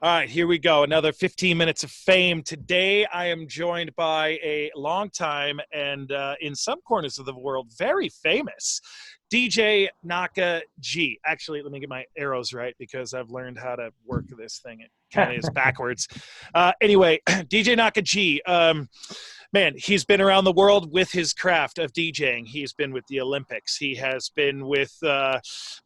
All right, here we go. Another 15 minutes of fame. Today, I am joined by a long time and in some corners of the world, very famous DJ Naka G. Actually, let me get my arrows right because I've learned how to work this thing. It kind of is backwards. Anyway, DJ Naka G. Man, he's been around the world with his craft of DJing. He's been with the Olympics. He has been with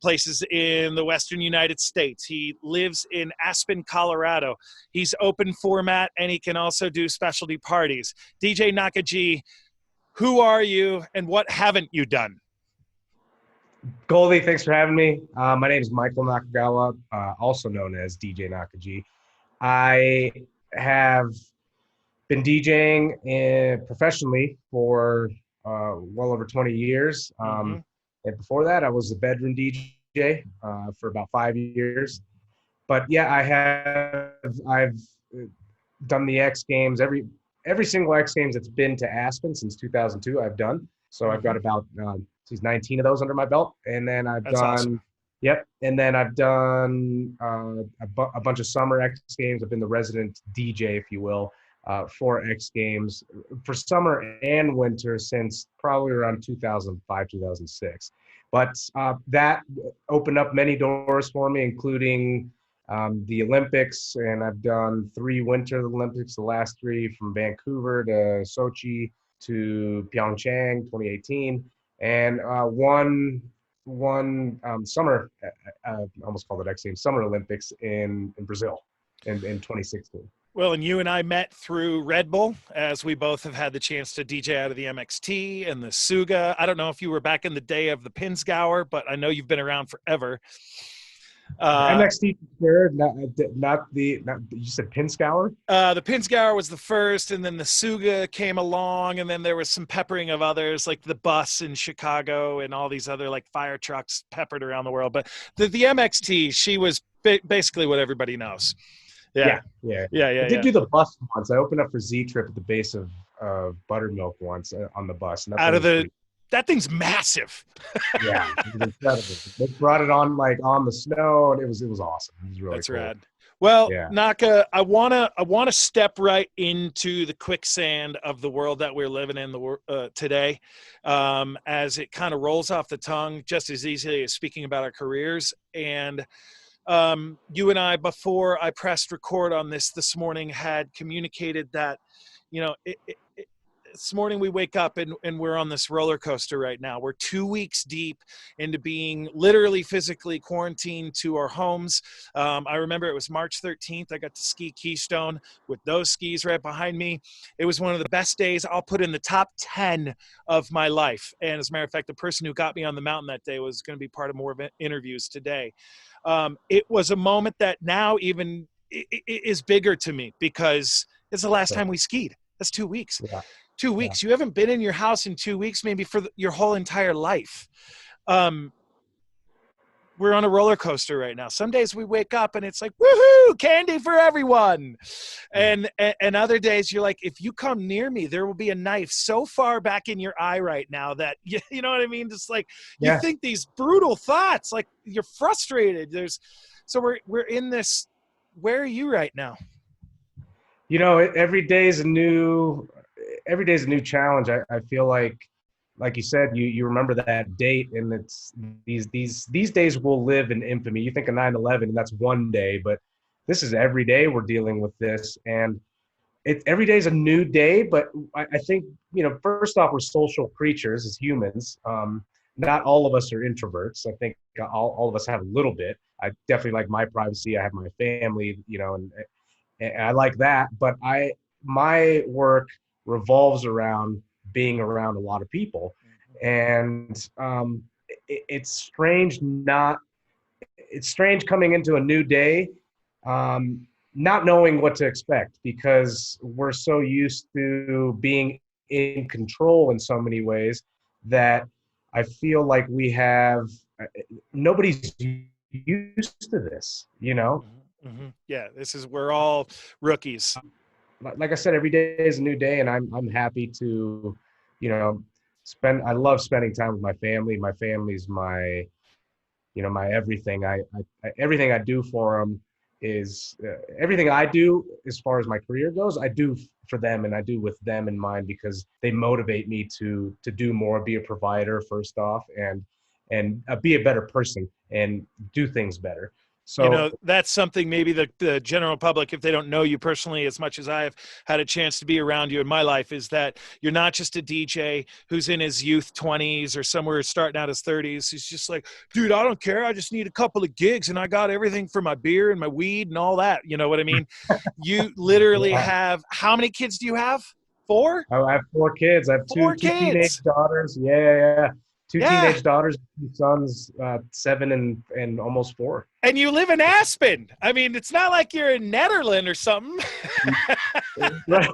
places in the Western United States. He lives in Aspen, Colorado. He's open format, and he can also do specialty parties. DJ Nakagawa, who are you, and what haven't you done? Goldy, thanks for having me. My name is Michael Nakagawa, also known as DJ Nakaji. I have been DJing professionally for well over 20 years. And before that, I was a bedroom DJ for about 5 years. But yeah, I've done the X Games. Every single X Games that's been to Aspen since 2002, I've done. So I've got about 19 of those under my belt. And then I've That's done, awesome. Yep. And then I've done a bunch of summer X Games. I've been the resident DJ, if you will, for X Games for summer and winter since probably around 2005, 2006. But that opened up many doors for me, including the Olympics. And I've done 3 Winter Olympics, the last 3 from Vancouver to Sochi to Pyeongchang 2018, and one summer, I almost called it X Games, Summer Olympics in Brazil in 2016. Well, and you and I met through Red Bull, as we both have had the chance to DJ out of the MXT and the Suga. I don't know if you were back in the day of the Pinsgauer, but I know you've been around forever. MXT, sure, not you said Pinsgauer? The Pinsgauer was the first, and then the Suga came along, and then there was some peppering of others, like the bus in Chicago and all these other like fire trucks peppered around the world. But the MXT, she was basically what everybody knows. Yeah. I did Yeah. do the bus once. I opened up for Z Trip at the base of Buttermilk once on the bus. And that thing's massive. Yeah, it was incredible. They brought it on like on the snow, and it was awesome. It was really That's cool. rad. Well, Yeah. Naka, I wanna step right into the quicksand of the world that we're living in today, as it kind of rolls off the tongue just as easily as speaking about our careers. And you and I, before I pressed record on this morning, had communicated that, this morning we wake up and we're on this roller coaster right now. We're 2 weeks deep into being literally physically quarantined to our homes. I remember it was March 13th. I got to ski Keystone with those skis right behind me. It was one of the best days I'll put in the top 10 of my life. And as a matter of fact, the person who got me on the mountain that day was going to be part of more interviews today. It was a moment that now even is bigger to me because it's the last time we skied. That's 2 weeks. Yeah. 2 weeks. You haven't been in your house in 2 weeks, maybe for your whole entire life. We're on a roller coaster right now. Some days we wake up and it's like, woohoo, candy for everyone. And other days you're like, if you come near me, there will be a knife so far back in your eye right now that, you know what I mean? Just like, you think these brutal thoughts, like you're frustrated. So we're in this. Where are you right now? Every day is a new challenge. I feel like you said, you remember that date, and it's these days will live in infamy. You think of 9/11, and that's one day, but this is every day we're dealing with this, and every day is a new day. But I think first off, we're social creatures as humans. Not all of us are introverts. I think all of us have a little bit. I definitely like my privacy. I have my family, and I like that. But my work revolves around being around a lot of people, and it's strange coming into a new day, not knowing what to expect, because we're so used to being in control in so many ways that I feel like nobody's used to this. Yeah, we're all rookies. Like I said, every day is a new day, and I'm happy to, I love spending time with my family. My family's my everything. Everything I do for them is everything I do as far as my career goes, I do for them and I do with them in mind because they motivate me to do more, be a provider first off, and be a better person and do things better. You So know, that's something maybe the general public, if they don't know you personally as much as I've had a chance to be around you in my life, is that you're not just a DJ who's in his youth 20s or somewhere starting out his 30s. He's just like, dude, I don't care. I just need a couple of gigs and I got everything for my beer and my weed and all that. You know what I mean? You literally yeah, have, how many kids do you have? Four? I have 4 kids. I have Four two teenage kids. daughters. Yeah. Two Yeah. teenage daughters, 2 sons, 7 and almost 4. And you live in Aspen. I mean, it's not like you're in Netherlands or something. Right.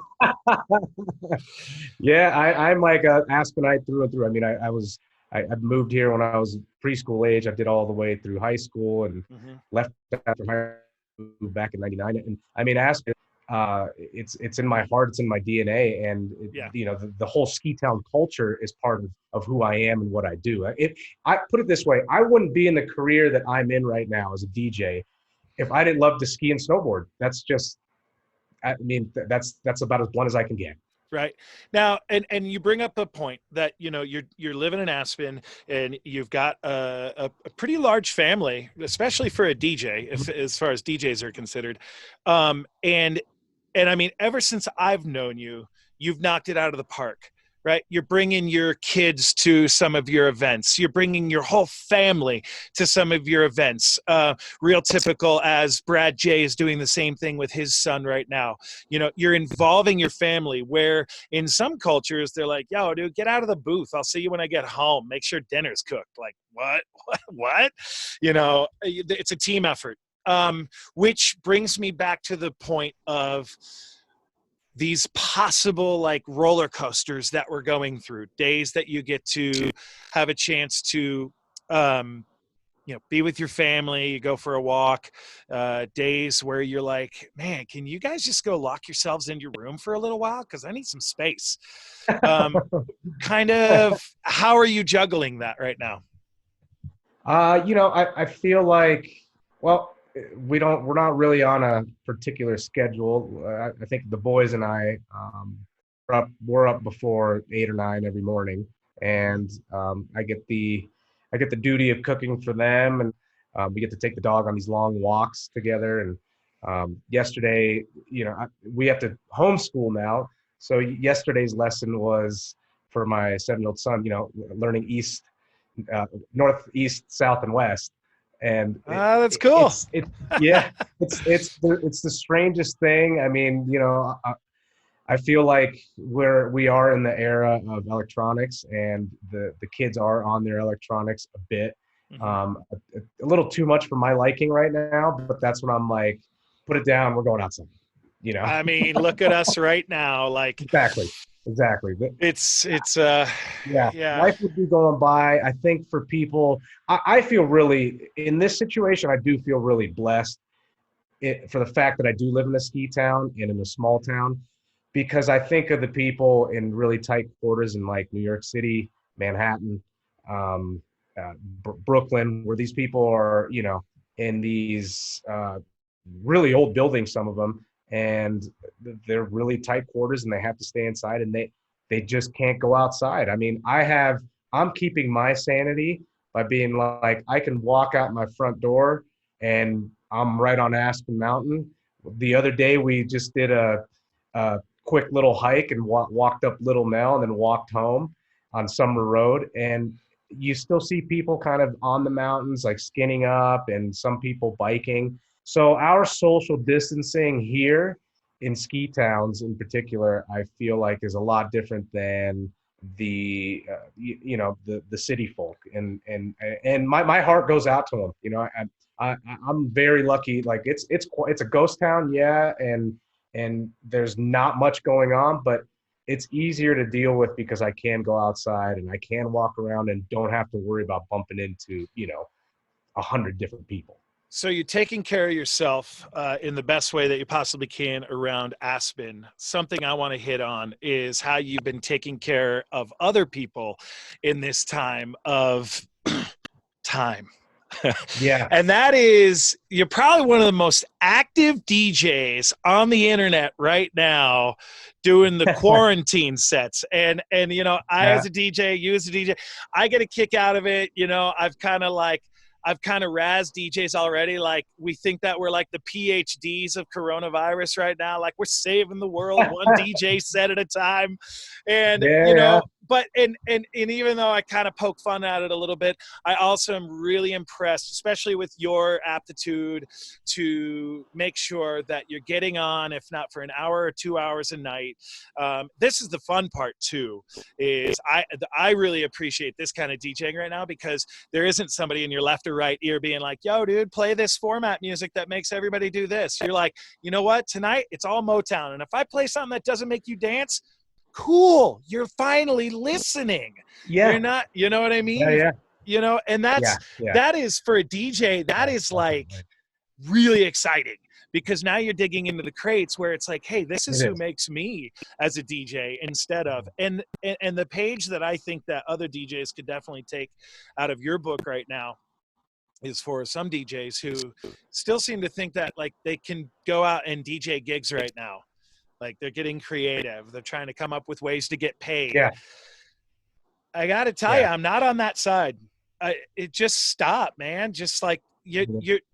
Yeah, I'm like a Aspenite through and through. I mean, I moved here when I was preschool age. I did all the way through high school and Mhm. left after high school, moved back in '99. And I mean, Aspen, it's in my heart, it's in my DNA, and Yeah. the whole ski town culture is part of who I am and what I do. If I put it this way, I wouldn't be in the career that I'm in right now as a DJ if I didn't love to ski and snowboard. That's just, I mean, that's about as blunt as I can get. Right now, and you bring up a point that, you know, you're living in Aspen and you've got a pretty large family, especially for a DJ, if as far as DJs are considered. And I mean, ever since I've known you, you've knocked it out of the park, right? You're bringing your kids to some of your events. You're bringing your whole family to some of your events. Real typical, as Brad J is doing the same thing with his son right now. You know, you're involving your family, where in some cultures they're like, yo, dude, get out of the booth. I'll see you when I get home. Make sure dinner's cooked. Like, what? What? You know, it's a team effort. Which brings me back to the point of these possible like roller coasters that we're going through, days that you get to have a chance to you know, be with your family, you go for a walk, days where you're like, man, can you guys just go lock yourselves in your room for a little while, because I need some space. um, Kind of, how are you juggling that right now? I feel like, well, we're not really on a particular schedule. I think the boys and I, we're up before 8 or 9 every morning, and I get the duty of cooking for them, and we get to take the dog on these long walks together. And yesterday, we have to homeschool now. So yesterday's lesson was for my 7-year-old son, learning north, east, south, and west. And That's cool. yeah, it's the strangest thing. I mean, I feel like we are in the era of electronics, and the kids are on their electronics a bit, Mhm. a little too much for my liking right now. But that's when I'm like, put it down. We're going outside. I mean, look at us right now. Like, Exactly. it's Yeah, yeah. life would be going by. I think for people, I feel really, in this situation, I do feel really blessed for the fact that I do live in a ski town and in a small town, because I think of the people in really tight quarters in like New York City, Manhattan, um, Brooklyn, where these people are, in these really old buildings, some of them, and they're really tight quarters and they have to stay inside, and they just can't go outside. I mean, I'm keeping my sanity by being like, I can walk out my front door and I'm right on Aspen Mountain. The other day we just did a quick little hike and walked up Little Nell and then walked home on Summer Road. And you still see people kind of on the mountains, like skinning up, and some people biking. So our social distancing here in ski towns in particular, I feel like is a lot different than the city folk. And my heart goes out to them. I'm very lucky. Like it's a ghost town, yeah, and there's not much going on, but it's easier to deal with because I can go outside and I can walk around and don't have to worry about bumping into 100 different people. So you're taking care of yourself in the best way that you possibly can around Aspen. Something I want to hit on is how you've been taking care of other people in this time of time. Yeah. And that is, you're probably one of the most active DJs on the internet right now doing the quarantine sets. And I, Yeah. as a DJ, you as a DJ, I get a kick out of it. I've kind of razzed DJs already. Like, we think that we're like the PhDs of coronavirus right now. Like, we're saving the world one DJ set at a time. And, Yeah. but, and even though I kind of poke fun at it a little bit, I also am really impressed, especially with your aptitude to make sure that you're getting on, if not for an hour or 2 hours a night. This is the fun part too, is I really appreciate this kind of DJing right now, because there isn't somebody in your left or right ear being like, yo, dude, play this format music that makes everybody do this. You're like, you know what? Tonight, it's all Motown. And if I play something that doesn't make you dance, cool. You're finally listening. Yeah. You're not, you know what I mean? Yeah. And Yeah. that is, for a DJ, that is like really exciting, because now you're digging into the crates where it's like, hey, this is who makes me as a DJ, instead of, and the page that I think that other DJs could definitely take out of your book right now is for some DJs who still seem to think that like they can go out and DJ gigs right now. Like, they're getting creative. They're trying to come up with ways to get paid. Yeah. I got to tell you, I'm not on that side. It just stop, man. Just like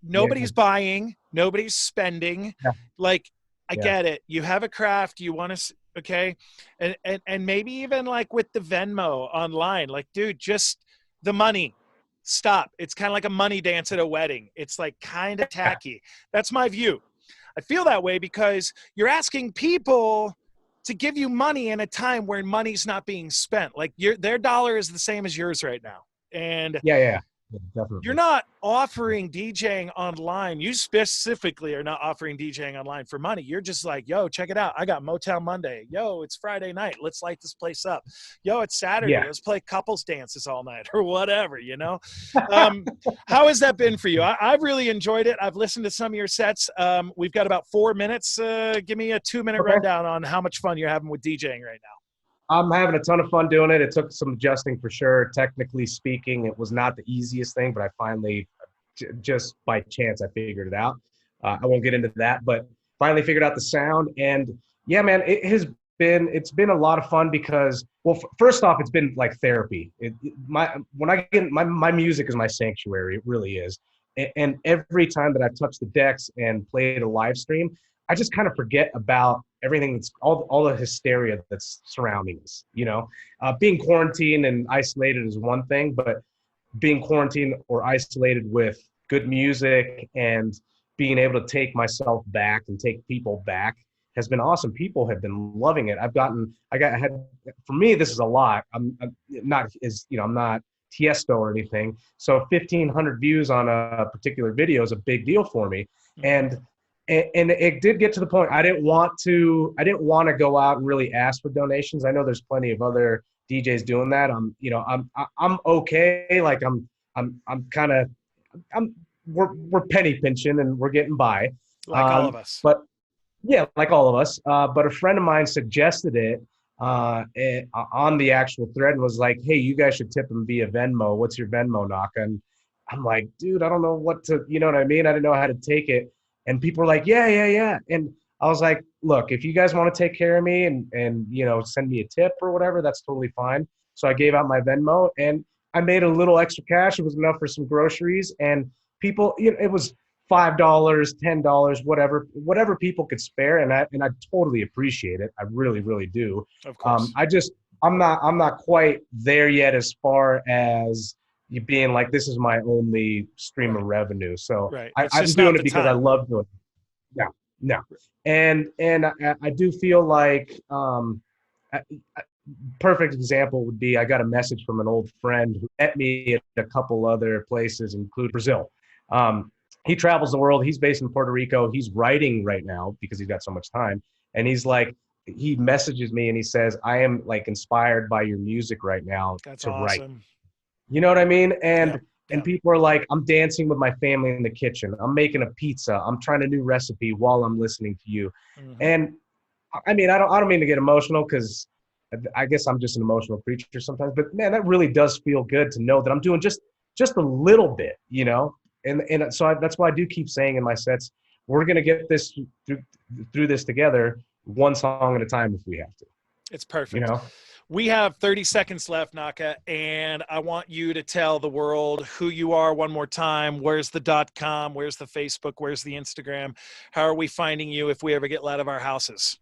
nobody's buying, nobody's spending. Yeah. Like, I get it. You have a craft, you want to, okay. And maybe even like with the Venmo online, like, dude, just the money. Stop. It's kind of like a money dance at a wedding. It's like kind of tacky. That's my view. I feel that way because you're asking people to give you money in a time where money's not being spent. Like, their dollar is the same as yours right now. And Yeah, definitely. you're not offering DJing online. You specifically are not offering DJing online for money. You're just like, yo, check it out. I got Motown Monday. Yo, it's Friday night. Let's light this place up. Yo, it's Saturday. Yeah. Let's play couples dances all night or whatever, How has that been for you? I've really enjoyed it. I've listened to some of your sets. We've got about 4 minutes. Give me a 2-minute rundown on how much fun you're having with DJing right now. I'm having a ton of fun doing it. It took some adjusting for sure. Technically speaking, it was not the easiest thing, but I finally, just by chance, I figured it out. I won't get into that, but finally figured out the sound. And yeah, man, it's been a lot of fun because, well, first off, it's been like therapy. My music is my sanctuary. It really is. And every time that I've touched the decks and played a live stream, I just kind of forget about everything that's all the hysteria that's surrounding us. Being quarantined and isolated is one thing, but being quarantined or isolated with good music and being able to take myself back and take people back has been awesome. People have been loving it. For me, this is a lot. I'm not Tiesto or anything. So 1,500 views on a particular video is a big deal for me. And it did get to the point I didn't want to go out and really ask for donations. I know there's plenty of other DJs doing that. I'm okay. Like we're penny pinching and we're getting by. Like all of us. But yeah, like all of us. But a friend of mine suggested it on the actual thread and was like, hey, you guys should tip him via Venmo. What's your Venmo, Naka? And I'm like, dude, I don't know what to, you know what I mean? I didn't know how to take it. And people were like, yeah. And I was like, look, if you guys want to take care of me and send me a tip or whatever, that's totally fine. So I gave out my Venmo and I made a little extra cash. It was enough for some groceries. And people, it was $5, $10, whatever people could spare. And I totally appreciate it. I really, really do. Of course. I'm not quite there yet as far as you being like, this is my only stream of revenue. So I'm doing it because I love doing it. No. And I do feel like perfect example would be, I got a message from an old friend who met me at a couple other places, including Brazil. He travels the world. He's based in Puerto Rico. He's writing right now because he's got so much time. And he's like, he messages me and he says, I am like inspired by your music right now to write. You know what I mean? And people are like, I'm dancing with my family in the kitchen. I'm making a pizza. I'm trying a new recipe while I'm listening to you. Mm-hmm. And I mean, I don't mean to get emotional because I guess I'm just an emotional creature sometimes, but man, that really does feel good to know that I'm doing just just a little bit, and so that's why I do keep saying in my sets, we're going to get this through this together, one song at a time if we have to. It's perfect. We have 30 seconds left, Naka, and I want you to tell the world who you are one more time. Where's the .com? Where's the Facebook? Where's the Instagram? How are we finding you if we ever get out of our houses?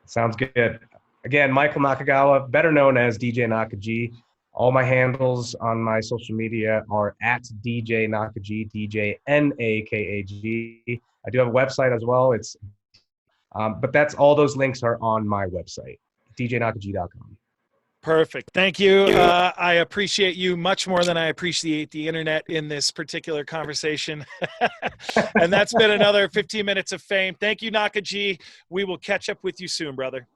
Sounds good. Again, Michael Nakagawa, better known as DJ Naka G. All my handles on my social media are at DJ Naka G, DJ Nakag. I do have a website as well. But that's all those links are on my website, djnakag.com. Perfect. Thank you. I appreciate you much more than I appreciate the internet in this particular conversation. And that's been another 15 minutes of fame. Thank you, Naka G. We will catch up with you soon, brother.